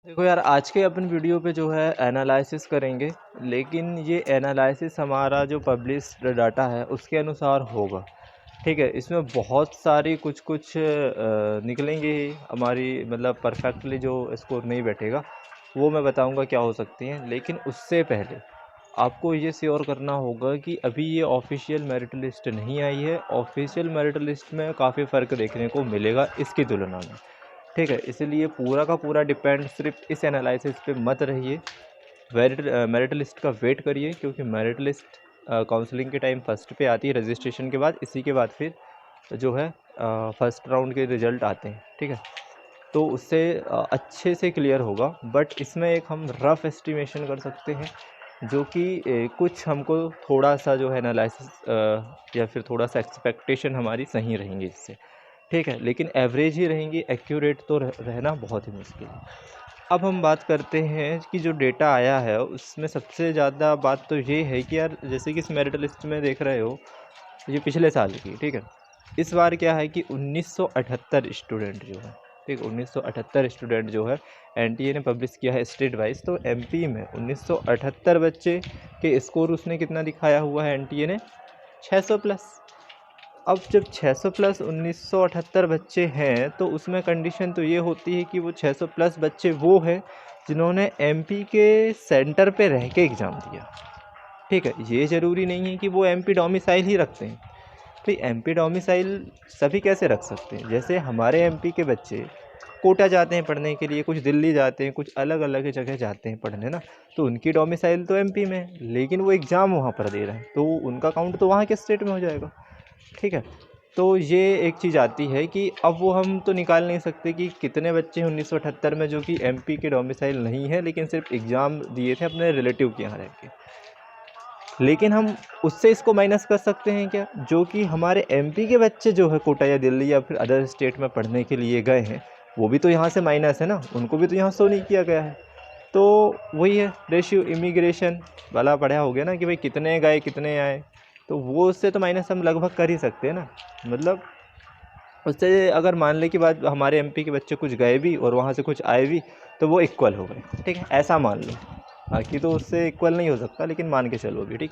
देखो यार, आज के अपन वीडियो पे जो है एनालिसिस करेंगे। लेकिन ये एनालिसिस हमारा जो पब्लिश्ड डाटा है उसके अनुसार होगा। ठीक है, इसमें बहुत सारी कुछ कुछ निकलेंगे ही हमारी, मतलब परफेक्टली जो स्कोर नहीं बैठेगा वो मैं बताऊंगा क्या हो सकती हैं। लेकिन उससे पहले आपको ये श्योर करना होगा कि अभी ये ऑफिशियल मेरिट लिस्ट नहीं आई है। ऑफिशियल मेरिट लिस्ट में काफ़ी फ़र्क देखने को मिलेगा इसकी तुलना में। ठीक है, इसीलिए पूरा का पूरा डिपेंड सिर्फ इस एनालिसिस पे मत रहिए। मेरिट लिस्ट का वेट करिए, क्योंकि मेरिट लिस्ट काउंसलिंग के टाइम फर्स्ट पे आती है रजिस्ट्रेशन के बाद। इसी के बाद फिर जो है फर्स्ट राउंड के रिजल्ट आते हैं। ठीक है, तो उससे अच्छे से क्लियर होगा। बट इसमें एक हम रफ़ एस्टिमेशन कर सकते हैं, जो कि कुछ हमको थोड़ा सा जो है एनालिसिस या फिर थोड़ा सा एक्सपेक्टेशन हमारी सही रहेंगी इससे। ठीक है, लेकिन एवरेज ही रहेंगी, एक्यूरेट तो रहना बहुत ही मुश्किल है। अब हम बात करते हैं कि जो डेटा आया है उसमें सबसे ज़्यादा बात तो ये है कि यार, जैसे कि इस मेरिट लिस्ट में देख रहे हो, ये पिछले साल की। ठीक है, इस बार क्या है कि 1978 स्टूडेंट जो है, ठीक, 1978 स्टूडेंट जो है एनटीए ने पब्लिश किया है स्टेट वाइज। तो एमपी में 1978 बच्चे के स्कोर उसने कितना दिखाया हुआ है एनटीए ने, 600 प्लस। अब जब 600 प्लस 1978 बच्चे हैं तो उसमें कंडीशन तो ये होती है कि वो 600 प्लस बच्चे वो हैं जिन्होंने एमपी के सेंटर पे रह के एग्ज़ाम दिया। ठीक है, ये ज़रूरी नहीं है कि वो एमपी डोमिसाइल ही रखते हैं। तो एमपी डोमिसाइल सभी कैसे रख सकते हैं? जैसे हमारे एमपी के बच्चे कोटा जाते हैं पढ़ने के लिए, कुछ दिल्ली जाते हैं, कुछ अलग अलग जगह जाते हैं पढ़ने ना, तो उनकी डोमिसाइल तो एमपी में है, लेकिन वो एग्ज़ाम वहाँ पर दे रहे हैं, तो उनका काउंट तो वहाँ के स्टेट में हो जाएगा। ठीक है, तो ये एक चीज़ आती है कि अब वो हम तो निकाल नहीं सकते कि कितने बच्चे हैं 1978 में जो कि एमपी के डोमिसाइल नहीं है, लेकिन सिर्फ एग्ज़ाम दिए थे अपने रिलेटिव के यहाँ रह के। लेकिन हम उससे इसको माइनस कर सकते हैं क्या, जो कि हमारे एमपी के बच्चे जो है कोटा या दिल्ली या फिर अदर स्टेट में पढ़ने के लिए गए हैं, वो भी तो यहाँ से माइनस है ना, उनको भी तो यहाँ शो नहीं किया गया है। तो वही है, रेशियो इमिग्रेशन वाला पढ़ा हो गया ना कि भाई कितने गए कितने आए, तो वो उससे तो माइनस हम लगभग कर ही सकते हैं ना। मतलब उससे अगर मान ले कि बात हमारे एमपी के बच्चे कुछ गए भी और वहाँ से कुछ आए भी, तो वो इक्वल हो गए। ठीक है, ऐसा मान लो। बाकी तो उससे इक्वल नहीं हो सकता, लेकिन मान के चलो भी। ठीक,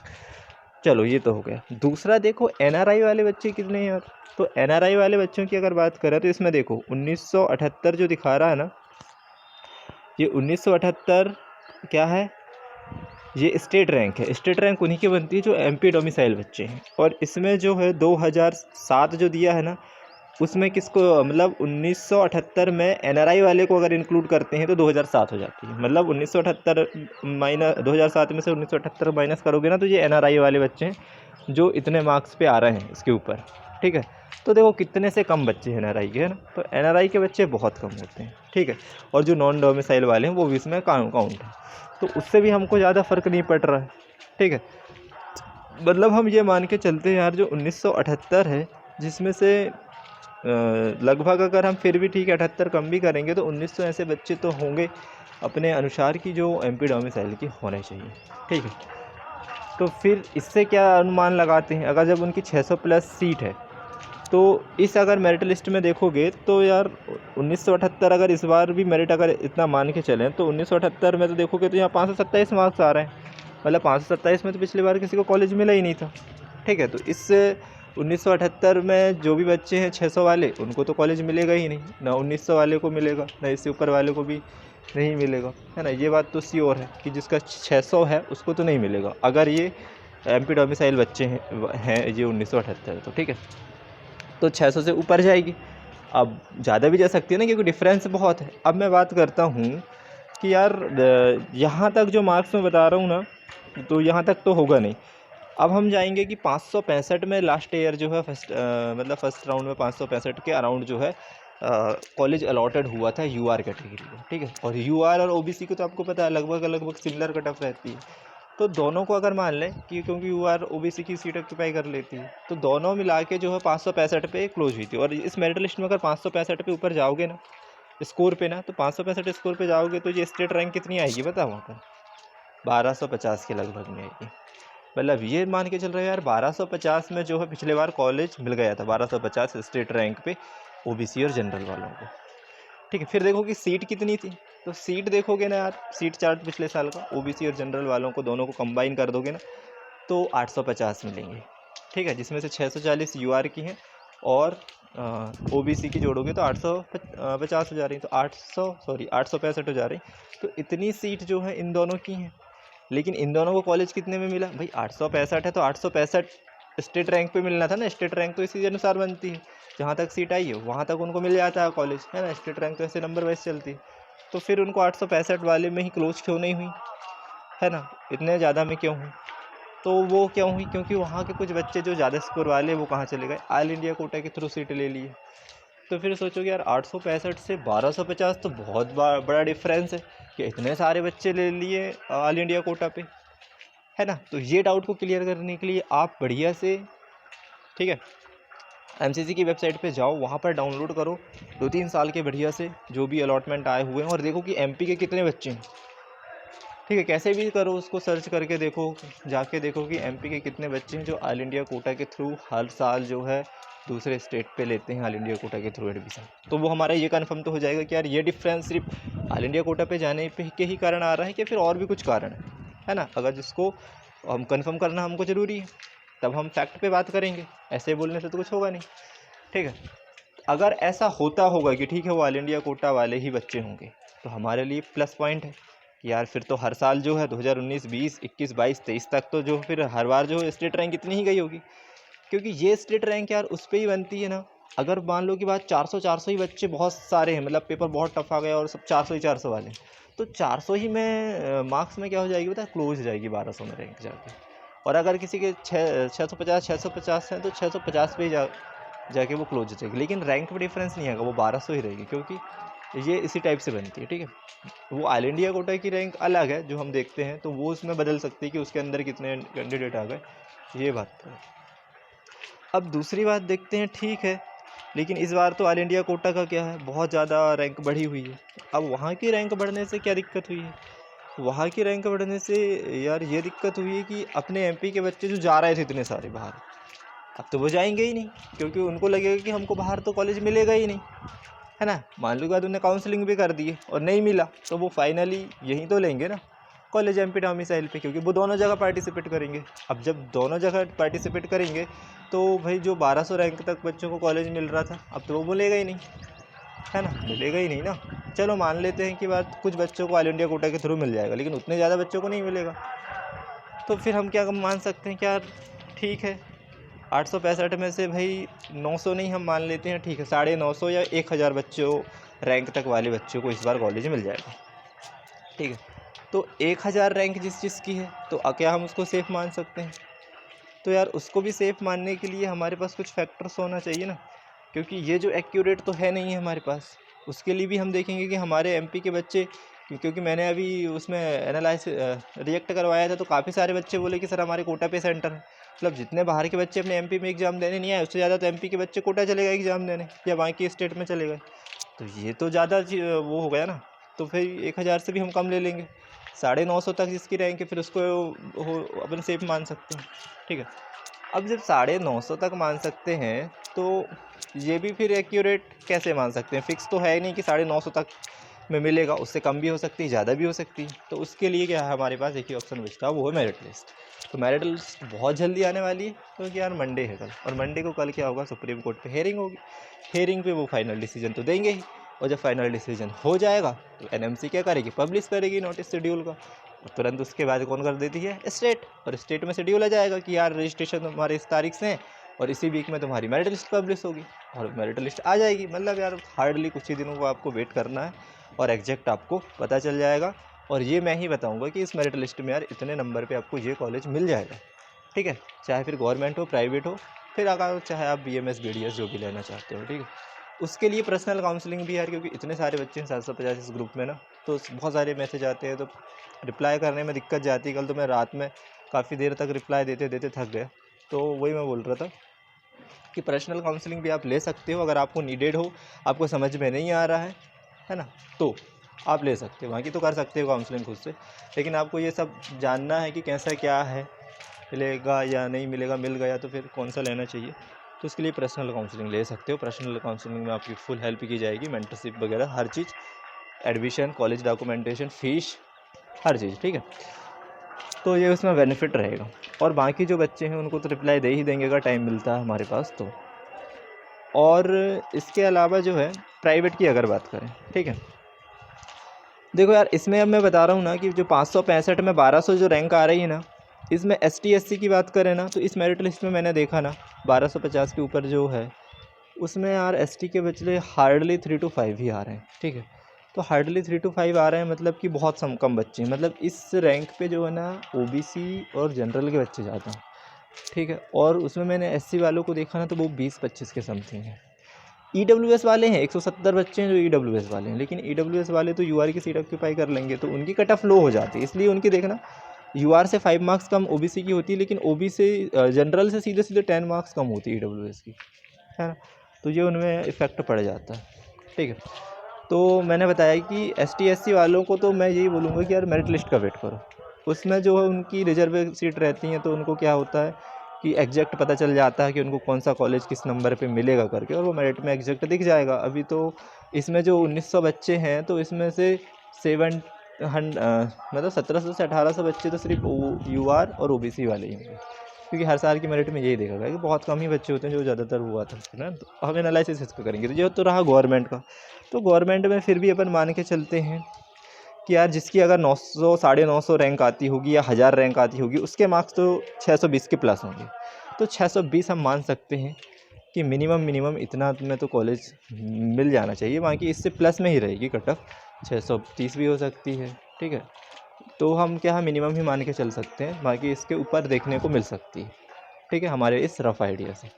चलो ये तो हो गया। दूसरा देखो, एनआरआई वाले बच्चे कितने हैं यार। तो एनआरआई वाले बच्चों की अगर बात करें तो इसमें देखो 1978 जो दिखा रहा है ना, ये 1978 क्या है, ये स्टेट रैंक है। स्टेट रैंक उन्हीं की बनती है जो एमपी डोमिसाइल बच्चे हैं। और इसमें जो है 2007 जो दिया है ना, उसमें किसको, मतलब 1978 में एनआरआई वाले को अगर इंक्लूड करते हैं तो 2007 हो जाती है। मतलब 1978 माइनस 2007 में से 1978 माइनस करोगे ना, तो ये एनआरआई वाले बच्चे हैं जो इतने मार्क्स पे आ रहे हैं इसके ऊपर। ठीक है, तो देखो कितने से कम बच्चे हैं एनआरआई के, है ना। तो एनआरआई के बच्चे बहुत कम होते हैं। ठीक है, और जो नॉन डोमिसाइल वाले हैं वो भी इसमें काउंट है, तो उससे भी हमको ज़्यादा फ़र्क नहीं पड़ रहा है। ठीक है, मतलब हम ये मान के चलते हैं यार, जो 1978 है, जिसमें से लगभग अगर हम फिर भी ठीक है 78 कम भी करेंगे तो 1900 ऐसे बच्चे तो होंगे अपने अनुसार की जो एमपी डोमिसाइल की होने चाहिए। ठीक है, तो फिर इससे क्या अनुमान लगाते हैं, अगर जब उनकी 600 प्लस सीट है, तो इस अगर मेरिट लिस्ट में देखोगे तो यार 1978 अगर इस बार भी मेरिट अगर इतना मान के चलें तो 1978 में तो देखोगे तो यहाँ 527 मार्क्स आ रहे हैं। मतलब 527 में तो पिछली बार किसी को कॉलेज मिला ही नहीं था। ठीक है, तो इस 1978 में जो भी बच्चे हैं 600 वाले, उनको तो कॉलेज मिलेगा ही नहीं ना, 1900 वाले को मिलेगा ना, इससे ऊपर वाले को भी नहीं मिलेगा, है ना। ये बात तो श्योर है कि जिसका 600 है उसको तो नहीं मिलेगा अगर ये एमपी डोमिसाइल बच्चे हैं ये 1978। तो ठीक है, तो 600 से ऊपर जाएगी। अब ज़्यादा भी जा सकती है ना, क्योंकि डिफरेंस बहुत है। अब मैं बात करता हूँ कि यार यहाँ तक जो मार्क्स मैं बता रहा हूँ ना, तो यहाँ तक तो होगा नहीं। अब हम जाएंगे कि 565 में लास्ट ईयर जो है मतलब फर्स्ट राउंड में 565 के अराउंड जो है कॉलेज अलॉटेड हुआ था यूआर कैटेगरी को। ठीक है, और यूआर और ओबीसी को तो आपको पता है लगभग लगभग सिमिलर कट ऑफ रहती है। तो दोनों को अगर मान लें कि क्योंकि यूआर ओबीसी की सीट ऑक्यूपाई कर लेती है, तो दोनों मिला के जो है 565 पे क्लोज हुई थी। और इस मेरिट लिस्ट में अगर 565 पे ऊपर जाओगे ना स्कोर पे ना, तो 565 स्कोर पे जाओगे तो ये स्टेट रैंक कितनी आएगी बताओ वहाँ पर, 1250 के लगभग में आएगी। मतलब ये मान के चल रहे हो यार, 1250 में जो है पिछले बार कॉलेज मिल गया था, 1250 स्टेट रैंक पे ओबीसी और जनरल वालों को। ठीक है, फिर देखो कि सीट कितनी थी, तो सीट देखोगे ना यार, सीट चार्ट पिछले साल का ओबीसी और जनरल वालों को दोनों को कंबाइन कर दोगे ना तो 850 मिलेंगे, ठीक है, जिसमें से 640 यूआर की हैं और ओबीसी की जोड़ोगे तो 850 हो जा रही, तो 865 हो जा रही। तो इतनी सीट जो है इन दोनों की हैं, लेकिन इन दोनों को कॉलेज कितने में मिला भाई? 865 है तो 865 स्टेट रैंक पे मिलना था ना। स्टेट रैंक तो इसी अनुसार बनती है, जहाँ तक सीट आई है वहाँ तक उनको मिल जाता है कॉलेज, है ना। स्टेट रैंक तो ऐसे नंबर वाइज चलती है। तो फिर उनको 865 वाले में ही क्लोज क्यों नहीं हुई, है ना, इतने ज़्यादा में क्यों हुई? तो वो क्यों हुई? क्योंकि वहाँ के कुछ बच्चे जो ज़्यादा स्कोर वाले वो कहाँ चले गए, ऑल इंडिया कोटा के थ्रू सीट ले लिए। तो फिर सोचोगे यार 865 से 1250 तो बहुत बड़ा डिफरेंस है कि इतने सारे बच्चे ले लिए ऑल इंडिया कोटा पे, है ना। तो ये डाउट को क्लियर करने के लिए आप बढ़िया से, ठीक है, एमसीसी की वेबसाइट पे जाओ, वहाँ पर डाउनलोड करो 2-3 साल के बढ़िया से जो भी अलॉटमेंट आए हुए हैं और देखो कि एमपी के कितने बच्चे हैं, ठीक है। कैसे भी करो उसको सर्च करके देखो, जाके देखो कि एमपी के कितने बच्चे हैं जो ऑल इंडिया कोटा के थ्रू हर साल जो है दूसरे स्टेट पे लेते हैं ऑल इंडिया कोटा के थ्रू एडमिशन। तो वो हमारा ये कंफर्म तो हो जाएगा कि यार ये डिफरेंस सिर्फ ऑल इंडिया कोटा पे जाने पे के ही कारण आ रहा है कि फिर और भी कुछ कारण है ना। अगर जिसको हम कंफर्म करना हमको ज़रूरी है, तब हम फैक्ट पे बात करेंगे, ऐसे बोलने से तो कुछ होगा नहीं, ठीक है। अगर ऐसा होता होगा कि ठीक है वो ऑल इंडिया कोटा वाले ही बच्चे होंगे तो हमारे लिए प्लस पॉइंट है कि यार फिर तो हर साल जो है 2019, 20, 21, 22, 23 तक तो जो फिर हर बार जो स्टेट रैंक इतनी ही गई होगी, क्योंकि ये स्टेट रैंक यार उस पर ही बनती है ना। अगर मान लो कि बात 400 ही बच्चे बहुत सारे हैं, मतलब पेपर बहुत टफ आ गया और सब 400 वाले, तो 400 ही में मार्क्स में क्या हो जाएगी पता, क्लोज हो जाएगी 1200 में रैंक जाके। और अगर किसी के 650 हैं तो 650 पे ही जाके वो क्लोज हो जाएगी, लेकिन रैंक में डिफरेंस नहीं आएगा, वो 1200 ही रहेगी, क्योंकि ये इसी टाइप से बनती है, ठीक है। वो ऑल इंडिया कोटा की रैंक अलग है जो हम देखते हैं, तो वो उसमें बदल सकती है कि उसके अंदर कितने कैंडिडेट आ गए, ये बात तो है। अब दूसरी बात देखते हैं, ठीक है, लेकिन इस बार तो ऑल इंडिया कोटा का क्या है, बहुत ज़्यादा रैंक बढ़ी हुई है। अब वहाँ की रैंक बढ़ने से क्या दिक्कत हुई है? वहाँ की रैंक बढ़ने से यार ये दिक्कत हुई है कि अपने एमपी के बच्चे जो जा रहे थे इतने सारे बाहर, अब तो वो जाएंगे ही नहीं, क्योंकि उनको लगेगा कि हमको बाहर तो कॉलेज मिलेगा ही नहीं, है ना। मान लो कि बाद उन्हें काउंसलिंग भी कर दिए और नहीं मिला तो वो फाइनली यहीं तो लेंगे ना कॉलेज एमपी डोमिसाइल पे, क्योंकि वो दोनों जगह पार्टिसिपेट करेंगे। अब जब दोनों जगह पार्टिसिपेट करेंगे तो भाई जो 1200 रैंक तक बच्चों को कॉलेज मिल रहा था अब तो वो मिलेगा ही नहीं, है ना, मिलेगा ही नहीं ना। चलो मान लेते हैं कि बात कुछ बच्चों को ऑल इंडिया कोटा के थ्रू मिल जाएगा, लेकिन उतने ज़्यादा बच्चों को नहीं मिलेगा। तो फिर हम क्या मान सकते हैं, क्या ठीक है 865 में से भाई 900 नहीं हम मान लेते हैं, ठीक है 950 या 1000 बच्चों रैंक तक वाले बच्चों को इस बार कॉलेज मिल जाएगा, ठीक है। तो 1000 रैंक जिस चीज़ की है तो क्या हम उसको सेफ़ मान सकते हैं? तो यार उसको भी सेफ़ मानने के लिए हमारे पास कुछ फैक्टर्स होना चाहिए ना, क्योंकि ये जो एक्यूरेट तो है नहीं है हमारे पास। उसके लिए भी हम देखेंगे कि हमारे एमपी के बच्चे, क्योंकि मैंने अभी उसमें रिएक्ट करवाया था तो काफ़ी सारे बच्चे बोले कि सर हमारे कोटा पे सेंटर है। मतलब जितने बाहर के बच्चे अपने एमपी में एग्ज़ाम देने नहीं आए उससे ज़्यादा तो एमपी के बच्चे कोटा चले गए एग्ज़ाम देने या बाकी स्टेट में चले गए। तो ये तो ज़्यादा वो हो गया ना। तो फिर 1000 से भी हम कम ले लेंगे, 950 तक जिसकी रैंक है फिर उसको अपन सेफ मान सकते हैं, ठीक है। अब जब 950 तक मान सकते हैं तो ये भी फिर एक्यूरेट कैसे मान सकते हैं? फिक्स तो है ही नहीं कि 950 तक में मिलेगा, उससे कम भी हो सकती है, ज़्यादा भी हो सकती है। तो उसके लिए क्या है, हमारे पास एक ही ऑप्शन बचता है, वो है मेरिट लिस्ट। तो मेरिट लिस्ट बहुत जल्दी आने वाली है, क्योंकि यार मंडे है कल, और मंडे को कल क्या होगा, सुप्रीम कोर्ट पे हेयरिंग होगी। हेयरिंग पे वो फाइनल डिसीजन तो देंगे ही, और जब फाइनल डिसीजन हो जाएगा तो एनएमसी क्या करेगी, पब्लिश करेगी नोटिस शेड्यूल का। और तुरंत उसके बाद कौन कर देती है, स्टेट, और स्टेट में शेड्यूल आ जाएगा कि यार रजिस्ट्रेशन तुम्हारे इस तारीख से है और इसी वीक में तुम्हारी मेरिट लिस्ट पब्लिश होगी, और मेरिट लिस्ट आ जाएगी। मतलब यार हार्डली कुछ ही दिनों को आपको वेट करना है और एग्जैक्ट आपको पता चल जाएगा। और ये मैं ही बताऊंगा कि इस मेरिट लिस्ट में यार इतने नंबर पे आपको ये कॉलेज मिल जाएगा, ठीक है। चाहे फिर गवर्नमेंट हो, प्राइवेट हो, फिर अगर चाहे आप BMS BDS जो भी लेना चाहते हो, ठीक है। उसके लिए पर्सनल काउंसलिंग भी यार, क्योंकि इतने सारे बच्चे हैं 750 इस ग्रुप में ना, तो बहुत सारे मैसेज आते हैं तो रिप्लाई करने में दिक्कत जाती है। कल तो मैं रात में काफ़ी देर तक रिप्लाई देते देते थक गया। तो वही मैं बोल रहा था कि पर्सनल काउंसलिंग भी आप ले सकते हो, अगर आपको नीडेड हो, आपको समझ में नहीं आ रहा है ना, तो आप ले सकते हो। बाकी तो कर सकते हो काउंसलिंग खुद से, लेकिन आपको ये सब जानना है कि कैसा क्या है, मिलेगा या नहीं मिलेगा, मिल गया तो फिर कौन सा लेना चाहिए, तो उसके लिए पर्सनल काउंसलिंग ले सकते हो। पर्सनल काउंसलिंग में आपकी फुल हेल्प की जाएगी, मेंटरशिप वगैरह हर चीज़ एडमिशन, कॉलेज डॉक्यूमेंटेशन, फ़ीस, हर चीज़, ठीक है। तो ये उसमें बेनिफिट रहेगा। और बाकी जो बच्चे हैं उनको तो रिप्लाई दे ही देंगे अगर टाइम मिलता है हमारे पास तो। और इसके अलावा जो है प्राइवेट की अगर बात करें, ठीक है, देखो यार इसमें अब मैं बता रहा हूँ ना कि जो 565 में 1200 जो रैंक आ रही है ना, इसमें ST SC की बात करें ना तो इस मेरिट लिस्ट में मैंने देखा ना 1250 के ऊपर जो है उसमें यार ST के बच्चे हार्डली 3 to 5 ही आ रहे हैं, ठीक है। तो हार्डली 3 to 5 आ रहे हैं मतलब कि बहुत कम बच्चे हैं, मतलब इस रैंक पे जो है ना OBC और जनरल के बच्चे ज़्यादा हैं, ठीक है। और उसमें मैंने SC वालों को देखा ना तो वो 20-25 के समथिंग है। EWS वाले हैं 170 बच्चे हैं जो EWS वाले हैं, लेकिन EWS वाले तो UR की सीट ऑक्यूपाई कर लेंगे तो उनकी कट ऑफ लो हो जाती है, इसलिए उनकी देखना UR से 5 मार्क्स कम OBC की होती है, लेकिन जनरल से सीधे 10 मार्क्स कम होती है EWS की, है ना। तो ये उनमें इफ़ेक्ट पड़ जाता है, ठीक है। तो मैंने बताया कि ST SC वालों को तो मैं यही बोलूँगा कि यार मेरिट लिस्ट का वेट करो, उसमें जो है उनकी रिजर्व सीट रहती हैं तो उनको क्या होता है कि एग्जैक्ट पता चल जाता है कि उनको कौन सा कॉलेज किस नंबर पे मिलेगा करके, और वो मेरिट में एग्जैक्ट दिख जाएगा। अभी तो इसमें जो 1900 बच्चे हैं तो इसमें से मतलब 1700 से 1800 बच्चे तो सिर्फ UR और OBC वाले ही होंगे, क्योंकि हर साल की मेरिट में यही देखा गया कि बहुत कम ही बच्चे होते हैं जो ज़्यादातर हुआ था ना। तो हम एनालिसिस इसका करेंगे। तो ये तो रहा गवर्नमेंट का। तो गवर्नमेंट में फिर भी अपन मान के चलते हैं कि यार जिसकी अगर 900 950 रैंक आती होगी या 1000 रैंक आती होगी उसके मार्क्स तो 620 के प्लस होंगे। तो 620 हम मान सकते हैं कि मिनिमम इतना में तो कॉलेज मिल जाना चाहिए, बाकी इससे प्लस में ही रहेगी कट ऑफ, 630 भी हो सकती है, ठीक है। तो हम क्या मिनिमम ही मान के चल सकते हैं, बाकी इसके ऊपर देखने को मिल सकती है, ठीक है, हमारे इस रफ़ आइडिया से।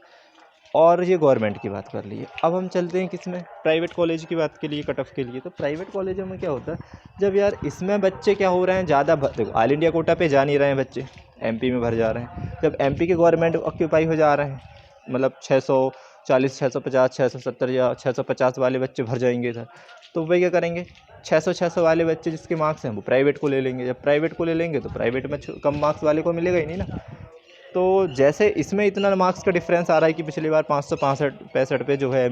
और ये गवर्नमेंट की बात कर ली है। अब हम चलते हैं किस में, प्राइवेट कॉलेज की बात के लिए, कट ऑफ के लिए। तो प्राइवेट कॉलेजों में क्या होता है, जब यार इसमें बच्चे क्या हो रहे हैं ज़्यादा देखो ऑल इंडिया कोटा पे जा नहीं रहे हैं बच्चे, MP में भर जा रहे हैं। जब MP के गवर्नमेंट ऑक्यूपाई हो जा रहे हैं, मतलब 640 650 670 या 650 वाले बच्चे भर जाएंगे इधर, तो वही क्या करेंगे, 600 वाले बच्चे जिसके मार्क्स हैं वो प्राइवेट को ले लेंगे। जब प्राइवेट को ले लेंगे तो प्राइवेट में कम मार्क्स वाले को मिलेगा ही नहीं ना। तो जैसे इसमें इतना मार्क्स का डिफरेंस आ रहा है कि पिछली बार 565 पे जो है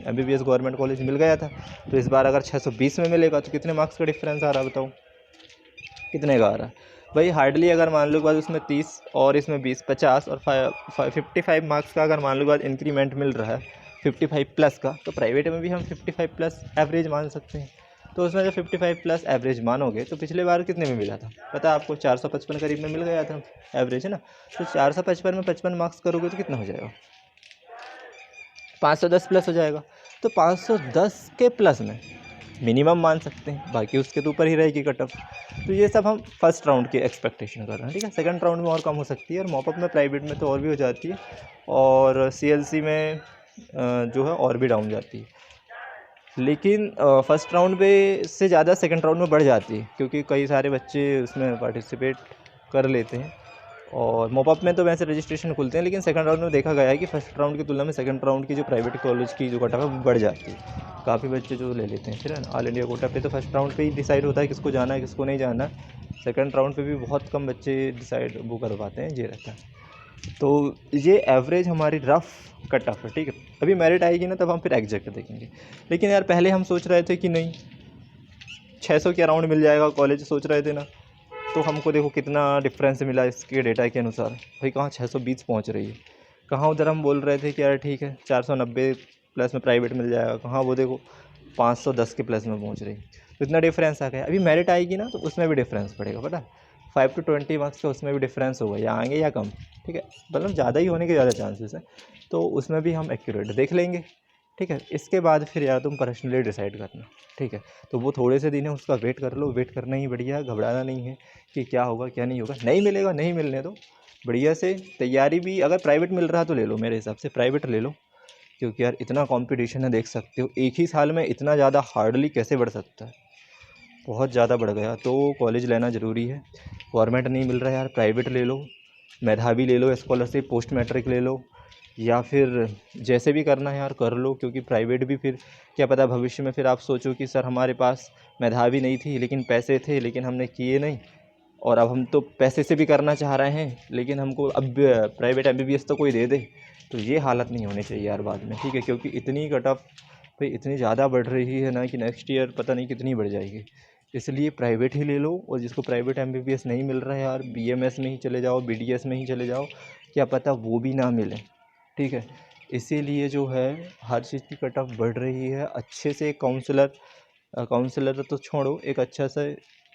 MBBS गवर्नमेंट कॉलेज मिल गया था, तो इस बार अगर 620 में मिलेगा तो कितने मार्क्स का डिफरेंस आ रहा है बताओ, कितने का आ रहा है भाई। हार्डली अगर मान लो बाद उसमें 30 और इसमें 20 50 और 55 मार्क्स का अगर मान लो बाद इंक्रीमेंट मिल रहा है 55 प्लस का, तो प्राइवेट में भी हम 55 प्लस एवरेज मान सकते हैं। तो उसमें जब 55 प्लस एवरेज मानोगे तो पिछले बार कितने में मिला था पता है आपको, 455 करीब में मिल गया था एवरेज, है ना। तो 455 में 55 मार्क्स करोगे तो कितना हो जाएगा, 510 प्लस हो जाएगा। तो 510 के प्लस में मिनिमम मान सकते हैं, बाकी उसके तो ऊपर ही रहेगी कट ऑफ। तो ये सब हम फर्स्ट राउंड की एक्सपेक्टेशन कर रहे हैं, ठीक है। सेकंड राउंड में और कम हो सकती है, और मॉपअप में प्राइवेट में तो और भी हो जाती है, और CLC में जो है और भी डाउन जाती है। लेकिन फर्स्ट राउंड पे से ज़्यादा सेकंड राउंड में बढ़ जाती है, क्योंकि कई सारे बच्चे उसमें पार्टिसिपेट कर लेते हैं। और मॉपअप में तो वैसे रजिस्ट्रेशन खुलते हैं, लेकिन सेकंड राउंड में देखा गया है कि फर्स्ट राउंड की तुलना में सेकंड राउंड की जो प्राइवेट कॉलेज की जो कट ऑफ है वो बढ़ जाती है, काफ़ी बच्चे जो ले लेते हैं। फिर है ना, ऑल इंडिया कोटा पे तो फर्स्ट राउंड पे ही डिसाइड होता है किसको जाना है किसको नहीं जाना। सेकंड राउंड पे भी बहुत कम बच्चे डिसाइड वो कर पाते हैं, ये रहता है। तो ये एवरेज हमारी रफ़ कट ऑफ है, ठीक है। अभी मेरिट आएगी ना तब हम फिर एग्जैक्ट देखेंगे। लेकिन यार पहले हम सोच रहे थे कि नहीं 600 के अराउंड मिल जाएगा कॉलेज, सोच रहे थे ना, तो हमको देखो कितना डिफरेंस मिला इसके डेटा के अनुसार। भाई कहाँ 620 पहुँच रही है, कहाँ उधर हम बोल रहे थे कि यार ठीक है 490 प्लस में प्राइवेट मिल जाएगा, कहाँ वो देखो 510 के प्लस में पहुँच रही। तो इतना डिफरेंस आ गया। अभी मेरिट आएगी ना तो उसमें भी डिफरेंस पड़ेगा, पता 5 to 20 मार्क्स का उसमें भी डिफरेंस होगा, या आएंगे या कम, ठीक है, मतलब ज़्यादा ही होने के ज़्यादा चांसेस हैं। तो उसमें भी हम एक्यूरेट देख लेंगे, ठीक है। इसके बाद फिर यार तुम पर्सनली डिसाइड करना, ठीक है। तो वो थोड़े से दिन है उसका वेट कर लो, वेट करना ही बढ़िया, घबराना नहीं है कि क्या होगा क्या नहीं होगा। नहीं मिलेगा नहीं मिलने दो, बढ़िया से तैयारी भी, अगर प्राइवेट मिल रहा तो ले लो, मेरे हिसाब से प्राइवेट ले लो, क्योंकि यार इतना कंपटीशन है, देख सकते हो एक ही साल में इतना ज़्यादा हार्डली कैसे बढ़ सकता है, बहुत ज़्यादा बढ़ गया। तो कॉलेज लेना ज़रूरी है। गवर्नमेंट नहीं मिल रहा है यार, प्राइवेट ले लो, मेधावी ले लो, स्कॉलरशिप पोस्ट मैट्रिक ले लो, या फिर जैसे भी करना है यार कर लो, क्योंकि प्राइवेट भी फिर क्या पता भविष्य में फिर आप सोचो कि सर हमारे पास मेधावी नहीं थी लेकिन पैसे थे, लेकिन हमने किए नहीं, और अब हम तो पैसे से भी करना चाह रहे हैं लेकिन हमको अब प्राइवेट MBBS तो कोई दे दे। तो ये हालत नहीं होनी चाहिए यार बाद में, ठीक है, क्योंकि इतनी कट ऑफ भाई इतनी ज़्यादा बढ़ रही है ना कि नेक्स्ट ईयर पता नहीं कितनी बढ़ जाएगी। इसलिए प्राइवेट ही ले लो, और जिसको प्राइवेट एमबीबीएस नहीं मिल रहा है यार, बीएमएस में ही चले जाओ, बीडीएस में ही चले जाओ, क्या पता वो भी ना मिले। ठीक है, इसीलिए जो है हर चीज़ की कट ऑफ बढ़ रही है। अच्छे से एक काउंसलर तो छोड़ो, एक अच्छा सा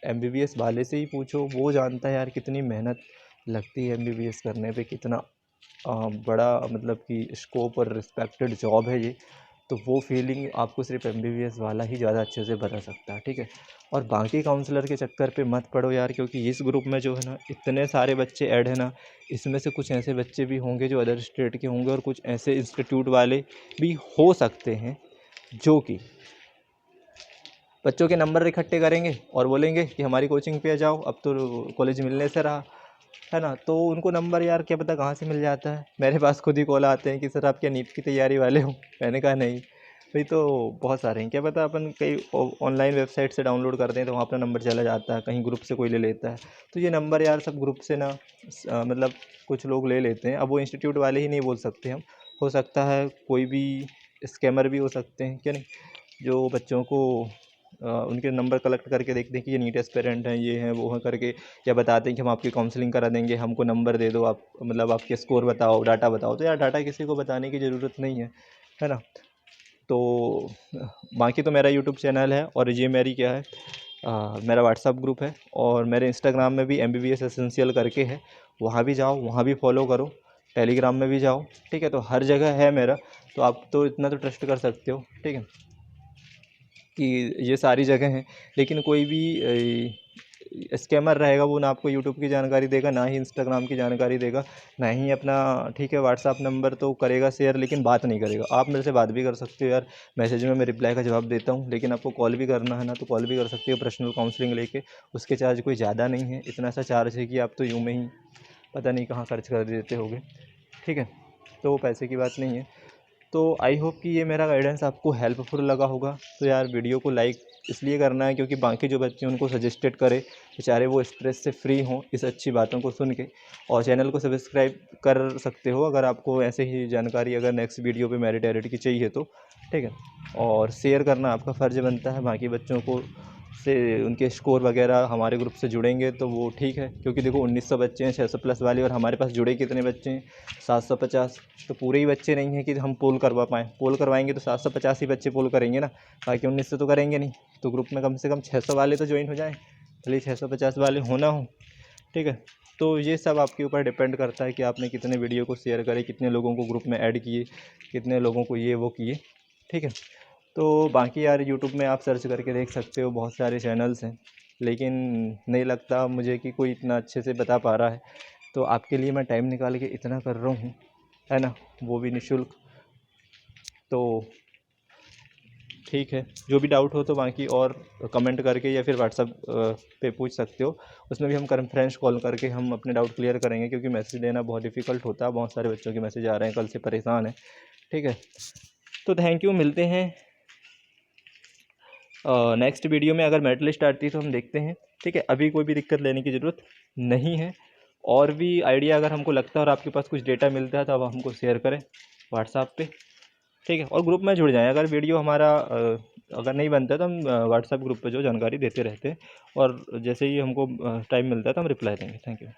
एमबीबीएस वाले से ही पूछो, वो जानता है यार कितनी मेहनत लगती है एमबीबीएस करने पे, कितना बड़ा मतलब कि स्कोप और रिस्पेक्टेड जॉब है ये। तो वो फीलिंग आपको सिर्फ एमबीबीएस वाला ही ज़्यादा अच्छे से बता सकता है। ठीक है, और बाकी काउंसलर के चक्कर पे मत पड़ो यार, क्योंकि इस ग्रुप में जो है ना इतने सारे बच्चे ऐड है ना, इसमें से कुछ ऐसे बच्चे भी होंगे जो अदर स्टेट के होंगे, और कुछ ऐसे इंस्टीट्यूट वाले भी हो सकते हैं जो कि बच्चों के नंबर इकट्ठे करेंगे और बोलेंगे कि हमारी कोचिंग पे आ जाओ, अब तो कॉलेज मिलने से रहा है ना। तो उनको नंबर यार क्या पता कहाँ से मिल जाता है। मेरे पास खुद ही कॉल आते हैं कि सर आप क्या नीट की तैयारी वाले हो। मैंने कहा नहीं भाई, तो बहुत सारे हैं, क्या पता अपन कई ऑनलाइन वेबसाइट से डाउनलोड करते हैं तो वहाँ अपना नंबर चला जाता है, कहीं ग्रुप से कोई ले लेता है। तो ये नंबर यार सब ग्रुप से ना मतलब कुछ लोग ले लेते हैं। अब वो इंस्टीट्यूट वाले ही नहीं बोल सकते हम, हो सकता है कोई भी स्कैमर भी हो सकते हैं, क्या नहीं, जो बच्चों को उनके नंबर कलेक्ट करके देखते हैं कि ये नीट एस्पिरेंट हैं, ये हैं वो हैं करके, या बताते हैं कि हम आपकी काउंसलिंग करा देंगे, हमको नंबर दे दो, आप मतलब आपके स्कोर बताओ, डाटा बताओ। तो यार डाटा किसी को बताने की ज़रूरत नहीं है ना। तो बाकी तो मेरा यूट्यूब चैनल है, और ये मेरी क्या है मेरा व्हाट्सअप ग्रुप है, और मेरे इंस्टाग्राम में भी MBBS एसेंशियल करके है, वहाँ भी जाओ, वहाँ भी फॉलो करो, टेलीग्राम में भी जाओ। ठीक है, तो हर जगह है मेरा, तो आप तो इतना तो ट्रस्ट कर सकते हो। ठीक है, कि ये सारी जगह हैं। लेकिन कोई भी स्कैमर रहेगा, वो ना आपको यूट्यूब की जानकारी देगा, ना ही इंस्टाग्राम की जानकारी देगा, ना ही अपना ठीक है व्हाट्सअप नंबर तो करेगा शेयर, लेकिन बात नहीं करेगा। आप मेरे से बात भी कर सकते हो यार, मैसेज में मैं रिप्लाई का जवाब देता हूँ, लेकिन आपको कॉल भी करना है ना तो कॉल भी कर सकते हो पर्सनल काउंसलिंग लेके। उसके चार्ज कोई ज़्यादा नहीं है, इतना सा चार्ज है कि आप तो यूँ में ही पता नहीं कहाँ खर्च कर देते होगे। ठीक है, तो वो पैसे की बात नहीं है। तो आई होप कि ये मेरा गाइडेंस आपको हेल्पफुल लगा होगा। तो यार वीडियो को लाइक इसलिए करना है क्योंकि बाकी जो बच्चे उनको सजेस्टेड करे, बेचारे वो स्ट्रेस से फ्री हों इस अच्छी बातों को सुन के। और चैनल को सब्सक्राइब कर सकते हो अगर आपको ऐसे ही जानकारी अगर नेक्स्ट वीडियो पे मेरिट एडिट की चाहिए तो। ठीक है, और शेयर करना आपका फ़र्ज़ बनता है बाकी बच्चों को, से उनके स्कोर वगैरह हमारे ग्रुप से जुड़ेंगे तो वो ठीक है। क्योंकि देखो 1900 बच्चे हैं 600 प्लस वाले, और हमारे पास जुड़े कितने बच्चे हैं 750। तो पूरे ही बच्चे नहीं हैं कि हम पोल करवा पाएँ। पोल करवाएंगे तो 750 ही बच्चे पोल करेंगे ना, बाकी 1900 तो करेंगे नहीं। तो ग्रुप में कम से कम 600 वाले तो ज्वाइन हो जाएँ, भले 650 वाले होना हो। ठीक है, तो ये सब आपके ऊपर डिपेंड करता है कि आपने कितने वीडियो को शेयर करे, कितने लोगों को ग्रुप में ऐड किए, कितने लोगों को ये वो किए। ठीक है, तो बाकी यार यूट्यूब में आप सर्च करके देख सकते हो, बहुत सारे चैनल्स हैं, लेकिन नहीं लगता मुझे कि कोई इतना अच्छे से बता पा रहा है। तो आपके लिए मैं टाइम निकाल के इतना कर रहा हूँ, है ना, वो भी निःशुल्क। तो ठीक है, जो भी डाउट हो तो बाकी और कमेंट करके या फिर व्हाट्सअप पे पूछ सकते हो। उसमें भी हम कॉन्फ्रेंस कॉल करके हम अपने डाउट क्लियर करेंगे, क्योंकि मैसेज देना बहुत डिफ़िकल्ट होता है, बहुत सारे बच्चों के मैसेज आ रहे हैं, कल से परेशान है। ठीक है, तो थैंक यू, मिलते हैं नेक्स्ट वीडियो में। अगर मेरिट लिस्ट आती है तो हम देखते हैं। ठीक है, अभी कोई भी दिक्कत लेने की ज़रूरत नहीं है। और भी आइडिया अगर हमको लगता है और आपके पास कुछ डेटा मिलता है तो आप हमको शेयर करें व्हाट्सएप पे। ठीक है, और ग्रुप में जुड़ जाएं। अगर वीडियो हमारा अगर नहीं बनता तो हम व्हाट्सएप ग्रुप पे जो जानकारी देते रहते हैं, और जैसे ही हमको टाइम मिलता है तो हम रिप्लाई देंगे। Thank you.